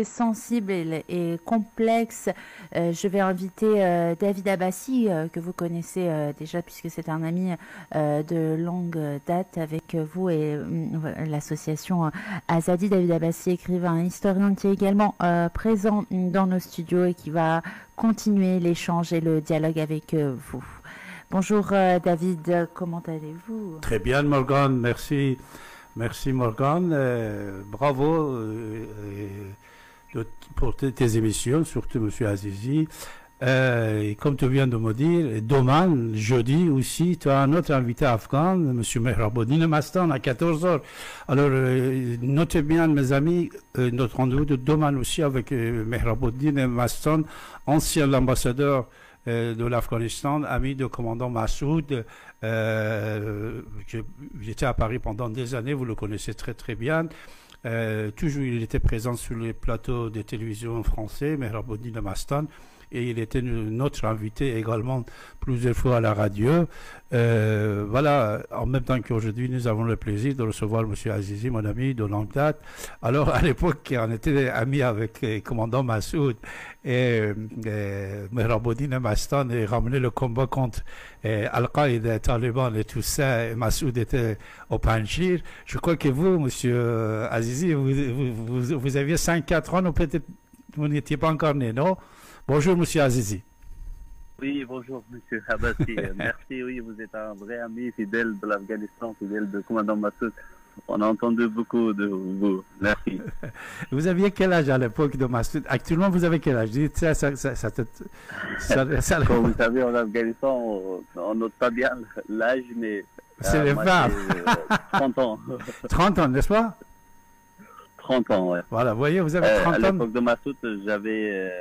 sensible et complexe. Je vais inviter David Abbassi, que vous connaissez déjà puisque c'est un ami de longue date avec vous et l'association Azadi. David Abbassi, écrivain, historien qui est également présent dans nos studios et qui va continuer l'échange et le dialogue avec vous. Bonjour David, comment allez-vous? Très bien Morgane, merci. Merci Morgane, bravo pour tes émissions, surtout M. Azizi. Et comme tu viens de me dire, demain, jeudi aussi, tu as un autre invité afghan, M. Mehraboudine Mastan, à 14 heures. Alors, notez bien, mes amis, notre rendez-vous de demain aussi avec Mehraboudine Mastan, ancien ambassadeur de l'Afghanistan, ami de commandant Massoud. J'étais à Paris pendant des années, vous le connaissez très très bien. Toujours il était présent sur les plateaux de télévision français, Mehraboudine Mastan, et il était notre invité également plusieurs fois à la radio. Voilà, en même temps qu'aujourd'hui, nous avons le plaisir de recevoir M. Azizi, mon ami de longue date. Alors, à l'époque, on était amis avec le commandant Massoud et Mehraboudine Mastan et ramené le combat contre Al-Qaïda, Taliban et tout ça. Et Massoud était au Panjshir. Je crois que vous, M. Azizi, vous aviez 5-4 ans, ou peut-être vous n'étiez pas encore né, non? Bonjour, M. Azizi. Oui, bonjour, M. Abbassi. Merci, oui, vous êtes un vrai ami fidèle de l'Afghanistan, fidèle de commandant Massoud. On a entendu beaucoup de vous. Merci. Vous aviez quel âge à l'époque de Massoud? Actuellement, vous avez quel âge? Comme vous savez, en Afghanistan, on note pas bien l'âge, mais... C'est les femmes. 30 ans. 30 ans, n'est-ce pas? 30 ans, ouais. Voilà, vous voyez, vous avez 30 ans. À l'époque de Massoud, j'avais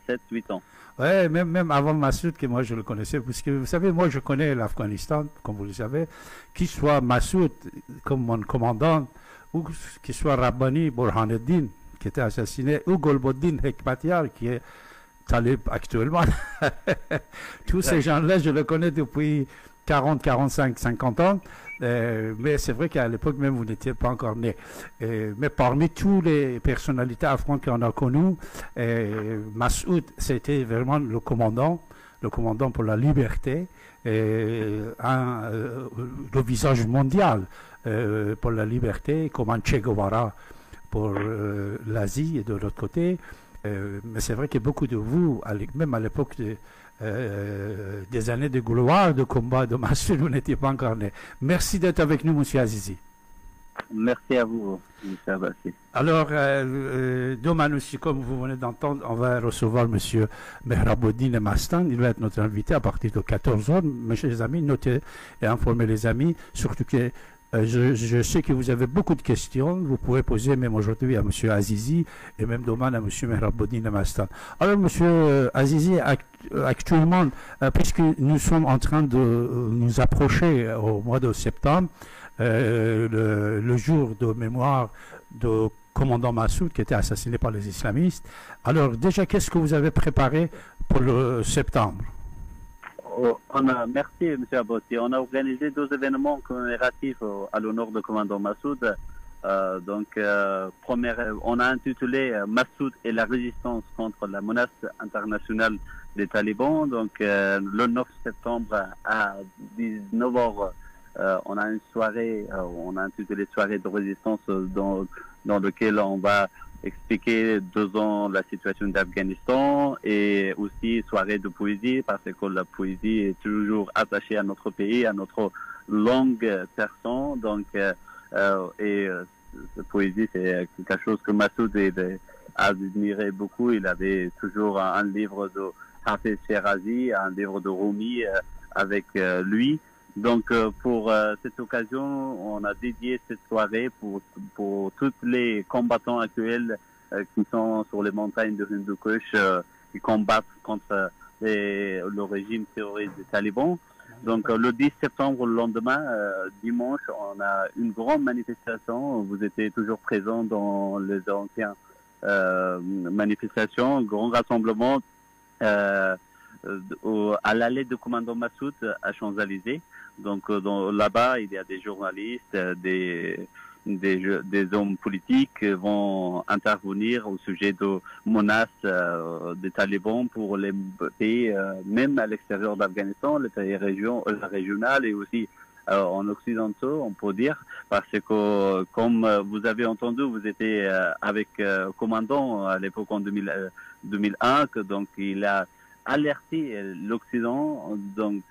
7-8 ans. Oui, même avant Massoud, que moi je le connaissais, parce que vous savez, moi je connais l'Afghanistan, comme vous le savez, qu'il soit Massoud comme mon commandant, ou qu'il soit Rabbani Burhanuddin, qui était assassiné, ou Golbuddin Hekmatyar, qui est talib actuellement. Tous ces gens-là, je les connais depuis 40, 45, 50 ans. Mais c'est vrai qu'à l'époque même, vous n'étiez pas encore né. Mais parmi toutes les personnalités afghanes qu'on a connues, Massoud, c'était vraiment le commandant pour la liberté, le visage mondial pour la liberté, comme un Che Guevara pour l'Asie et de l'autre côté. Mais c'est vrai que beaucoup de vous, même à l'époque des années de gloire de combat de Massoud, vous n'étiez pas encore né. Merci d'être avec nous, M. Azizi. Merci à vous, M. Abbassi. Alors, demain aussi, comme vous venez d'entendre, on va recevoir M. Mehraboudine Mastan. Il va être notre invité à partir de 14 h. Mes chers amis, notez et informez les amis, surtout que je sais que vous avez beaucoup de questions. Vous pouvez poser même aujourd'hui à M. Azizi et même demain à M. Mehraboudine Mastan. Alors, M. Azizi, actuellement, puisque nous sommes en train de nous approcher au mois de septembre, le jour de mémoire de commandant Massoud qui était assassiné par les islamistes. Alors, déjà, qu'est-ce que vous avez préparé pour le septembre? Merci, M. Abbassi. On a organisé 2 événements commémoratifs à l'honneur de commandant Massoud. On a intitulé Massoud et la résistance contre la menace internationale des talibans. Donc, le 9 septembre à 19 h, on a une soirée, on a intitulé Soirée de résistance dans lequel on va expliquer 2 ans la situation d'Afghanistan et aussi soirée de poésie parce que la poésie est toujours attachée à notre pays, à notre langue persan. Donc, cette poésie, c'est quelque chose que Massoud admirait beaucoup. Il avait toujours un livre de Hafez Shirazi, un livre de Rumi avec lui. Donc, pour cette occasion, on a dédié cette soirée pour tous les combattants actuels qui sont sur les montagnes de Hindu Kush, qui combattent contre le régime terroriste des talibans. Donc, le 10 septembre, le lendemain, dimanche, on a une grande manifestation. Vous étiez toujours présents dans les anciennes manifestations, grand rassemblement à l'allée de commandant Massoud à Champs-Élysées. Donc là-bas, il y a des journalistes, des des hommes politiques vont intervenir au sujet de menaces des talibans pour les pays, même à l'extérieur d'Afghanistan, les pays régionales et aussi en occidentaux, on peut dire, parce que comme vous avez entendu, vous étiez avec commandant à l'époque en 2001, donc il a alerté l'Occident, donc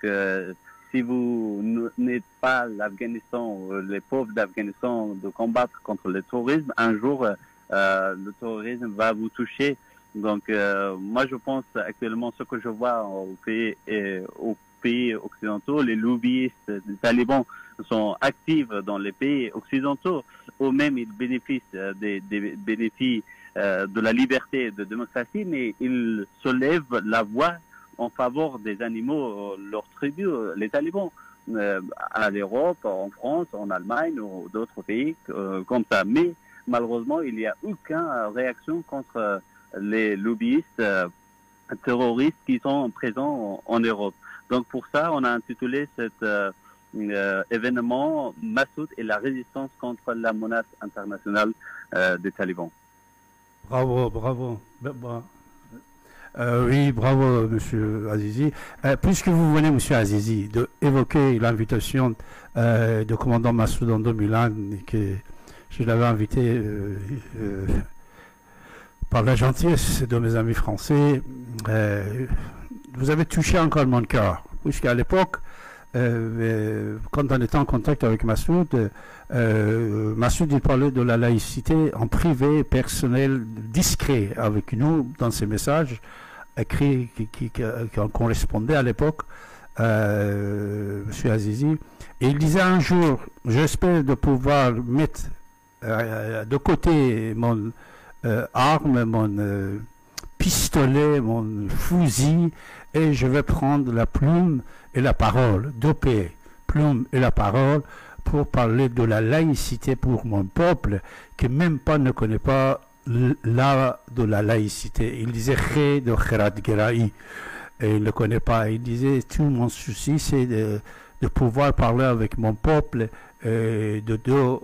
si vous n'êtes pas l'Afghanistan, les pauvres d'Afghanistan, de combattre contre le terrorisme, un jour, le terrorisme va vous toucher. Donc, moi, je pense actuellement, ce que je vois au pays occidentaux, les lobbyistes des talibans sont actifs dans les pays occidentaux, eux-mêmes, ils bénéficient des bénéfices de la liberté et de la démocratie, mais ils soulèvent la voix en faveur des animaux, leurs tribus, les talibans, à l'Europe, en France, en Allemagne ou d'autres pays comme ça. Mais malheureusement, il n'y a aucune réaction contre les lobbyistes terroristes qui sont présents en Europe. Donc pour ça, on a intitulé cet événement Massoud et la résistance contre la menace internationale des talibans. Bravo, bravo. Oui, bravo, Monsieur Azizi. Puisque vous venez, Monsieur Azizi, d'évoquer l'invitation du commandant Massoud en 2001, que je l'avais invité par la gentillesse de mes amis français, vous avez touché encore mon cœur, puisqu'à l'époque, quand on était en contact avec Massoud, Massoud il parlait de la laïcité en privé, personnel, discret avec nous dans ses messages écrits qui correspondaient à l'époque, M. Azizi. Et il disait un jour, j'espère de pouvoir mettre de côté mon arme, mon pistolet, mon fusil, et je vais prendre la plume et la parole, deux P, plume et la parole, pour parler de la laïcité pour mon peuple, qui même pas ne connaît pas l'art de la laïcité. Il disait Khé de Kherat Geraï, et il ne connaît pas. Il disait tout mon souci, c'est de pouvoir parler avec mon peuple de deux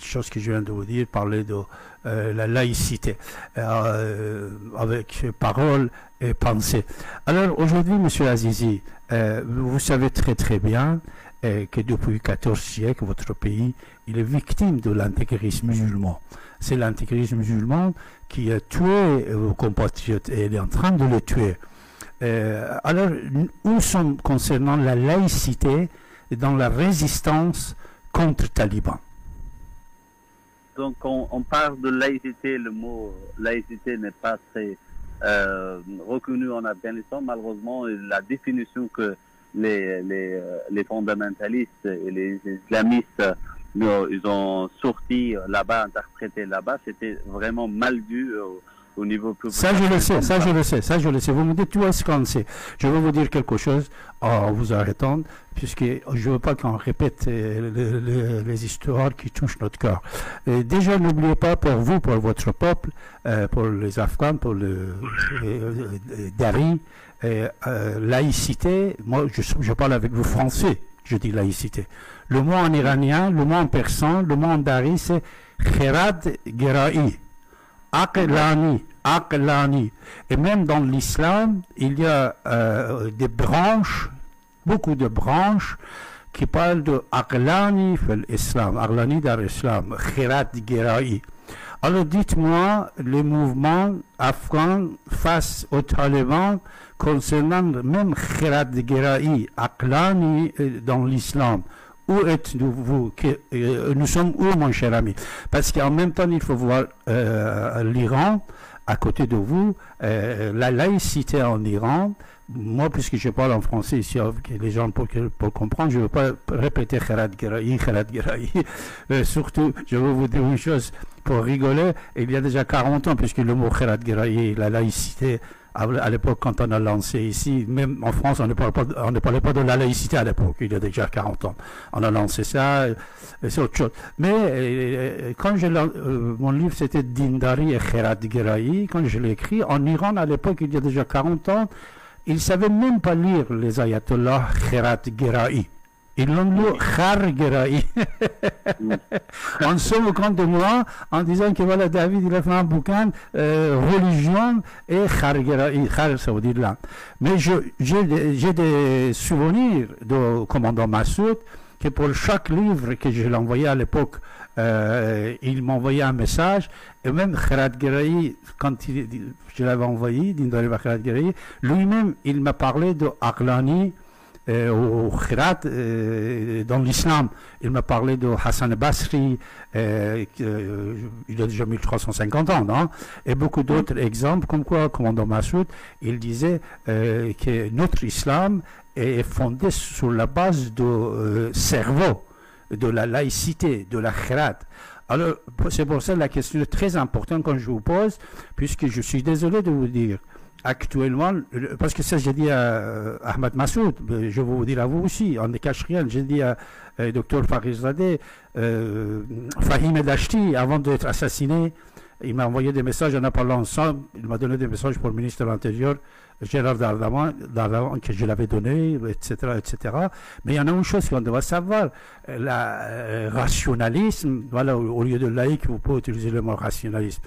chose que je viens de vous dire, parler de la laïcité avec parole et pensée. Alors aujourd'hui, Monsieur Azizi, vous savez très très bien que depuis 14 siècles, votre pays il est victime de l'intégrisme musulman. C'est l'intégrisme musulman qui a tué vos compatriotes et il est en train de les tuer. Alors, où sommes concernant la laïcité et dans la résistance contre talibans? Donc, on parle de laïcité. Le mot laïcité n'est pas très reconnu en Afghanistan. Malheureusement, la définition que les fondamentalistes et les islamistes ils ont sorti là-bas, interprété là-bas, c'était vraiment mal vu au niveau public. Ça je le sais. Vous me dites tout est-ce qu'on sait. Je vais vous dire quelque chose en vous arrêtant, puisque je ne veux pas qu'on répète les histoires qui touchent notre cœur. Déjà, n'oubliez pas pour vous, pour votre peuple, pour les Afghans, pour le Dari, laïcité, moi je parle avec vous français, je dis laïcité. Le mot en iranien, le mot en persan, le mot en dari, c'est Kherat Geraï. Aqlani. Et même dans l'islam, il y a des branches, beaucoup de branches, qui parlent de Aqlani fil Islam, Aqlani dans l'islam, Kherat Geraï. Alors dites-moi, les mouvements afghans face aux talibans, concernant même Kherat Geraï, Aqlani dans l'islam, où êtes-vous? Nous sommes où, mon cher ami? Parce qu'en même temps, il faut voir l'Iran à côté de vous, la laïcité en Iran. Moi, puisque je parle en français ici, les gens pour comprendre, je ne veux pas répéter Kherat Geraï. Surtout, je veux vous dire une chose pour rigoler. Il y a déjà 40 ans, puisque le mot Kherat Geraï, la laïcité, à l'époque, quand on a lancé ici, même en France, on ne parlait pas de la laïcité à l'époque, il y a déjà 40 ans. On a lancé ça, c'est autre chose. Mais quand mon livre, c'était Dindari et Kherat Geraï, quand je l'ai écrit, en Iran, à l'époque, il y a déjà 40 ans, ils ne savaient même pas lire les ayatollahs Kherat Geraï. Ils l'ont lu Khargeraï. On se moque de moi en disant que voilà, David, il a fait un bouquin religion et Khargeraï. Khar, ça veut dire là. Mais j'ai des souvenirs du commandant Massoud que pour chaque livre que je l'envoyais à l'époque, il m'envoyait un message. Et même Khargeraï, quand je l'avais envoyé, lui-même, il m'a parlé de Aqlani. Au Khirat, dans l'islam. Il m'a parlé de Hassan Basri, il a déjà 1350 ans, non? Et beaucoup d'autres exemples, comme quoi, commandant Massoud, il disait que notre islam est fondé sur la base du cerveau, de la laïcité, de la Khirat. Alors, c'est pour ça la question est très importante quand je vous pose, puisque je suis désolé de vous dire, actuellement, parce que ça j'ai dit à Ahmed Massoud, je vais vous dire à vous aussi, on ne cache rien, j'ai dit à Dr Farizadeh, Fahim El-Ashti, avant d'être assassiné, il m'a envoyé des messages, on a parlé ensemble, il m'a donné des messages pour le ministre de l'Intérieur, Gérard Darmanin, que je l'avais donné, etc., etc. Mais il y en a une chose qu'on doit savoir, le rationalisme, voilà, au lieu de laïque, vous pouvez utiliser le mot rationalisme.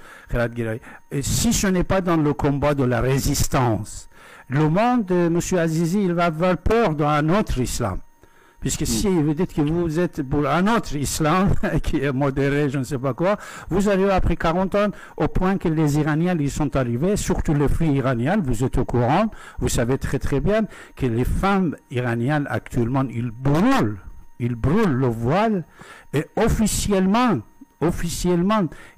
Et si ce n'est pas dans le combat de la résistance, le monde, M. Azizi, il va avoir peur d'un autre islam. Puisque si vous dites que vous êtes pour un autre islam, qui est modéré, je ne sais pas quoi, vous arrivez après 40 ans au point que les Iraniens ils sont arrivés, surtout les filles iraniennes, vous êtes au courant, vous savez très très bien que les femmes iraniennes actuellement, ils brûlent le voile, et officiellement,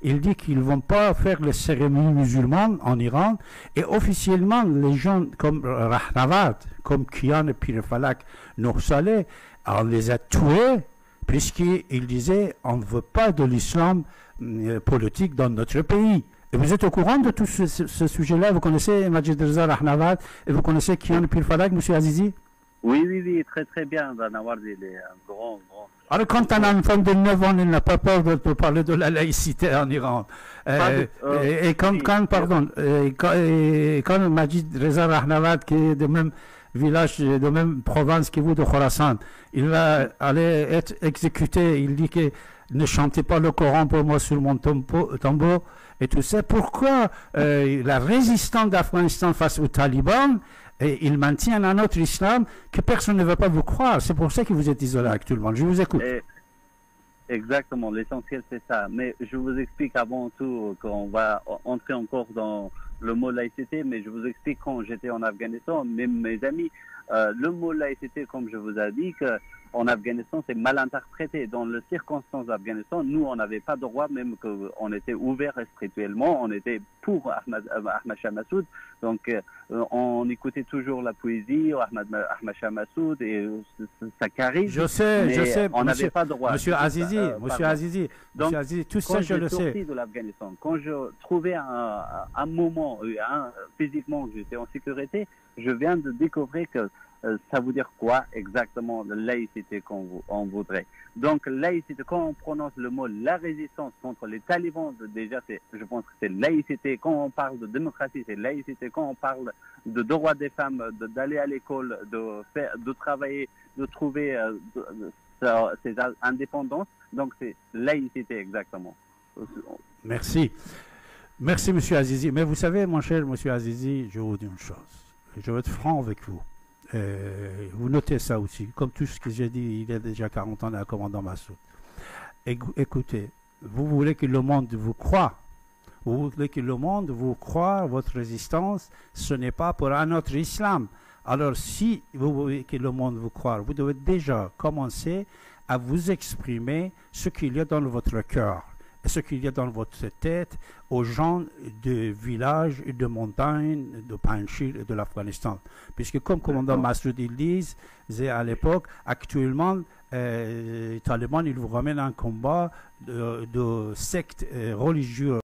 il dit qu'ils ne vont pas faire les cérémonies musulmanes en Iran, et officiellement, les gens comme Rahnavad, comme Kian et Pirefalak, Nour Saleh, on les a tués, puisqu'ils disaient on ne veut pas de l'islam politique dans notre pays. Et vous êtes au courant de tout ce sujet-là? Vous connaissez Majid Reza Rahnavad et vous connaissez Kian et Pirefalak, M. Azizi? Oui, très très bien. Rahnavad, il est un grand. Alors, quand un enfant de 9 ans, il n'a pas peur de parler de la laïcité en Iran. Et quand Majid Reza Rahnavad, qui est de même village, de même province que vous, de Khorasan, il va aller être exécuté, il dit que ne chantez pas le Coran pour moi sur mon tombeau, et tout ça. Pourquoi la résistance d'Afghanistan face aux talibans, et ils maintiennent un autre islam que personne ne veut pas vous croire? C'est pour ça que vous êtes isolé actuellement. Je vous écoute. Exactement, l'essentiel c'est ça. Mais je vous explique avant tout qu'on va entrer encore dans le mot laïcité, mais je vous explique quand j'étais en Afghanistan, même mes amis, le mot laïcité, comme je vous ai dit, en Afghanistan, c'est mal interprété. Dans les circonstances d'Afghanistan, nous, on n'avait pas droit, même qu'on était ouvert spirituellement, on était pour Ahmad Shah Massoud. Donc, on écoutait toujours la poésie, Ahmad Shah Massoud et sa charisme. Je sais. On n'avait pas droit. Monsieur Azizi, tout ça, je le sais. Quand j'ai sorti de l'Afghanistan, quand je trouvais un moment, physiquement, j'étais en sécurité, je viens de découvrir que ça veut dire quoi exactement la laïcité qu'on voudrait. Donc laïcité, quand on prononce le mot la résistance contre les talibans, déjà je pense que c'est laïcité. Quand on parle de démocratie, c'est laïcité. Quand on parle de droit des femmes, d'aller à l'école, de travailler, de trouver ses indépendances, donc c'est laïcité exactement. Merci, monsieur Azizi. Mais vous savez, mon cher monsieur Azizi, je vous dis une chose. Je vais être franc avec vous. Vous notez ça aussi, comme tout ce que j'ai dit il y a déjà 40 ans à commandant Massoud. Écoutez, vous voulez que le monde vous croie, vous voulez que le monde vous croie, votre résistance, ce n'est pas pour un autre islam. Alors si vous voulez que le monde vous croie, vous devez déjà commencer à vous exprimer ce qu'il y a dans votre cœur, et ce qu'il y a dans votre tête aux gens de villages et de montagnes, de Panjshir et de l'Afghanistan. Puisque comme commandant Massoud il disait à l'époque, actuellement, les talibans, ils vous ramènent un combat de sectes religieux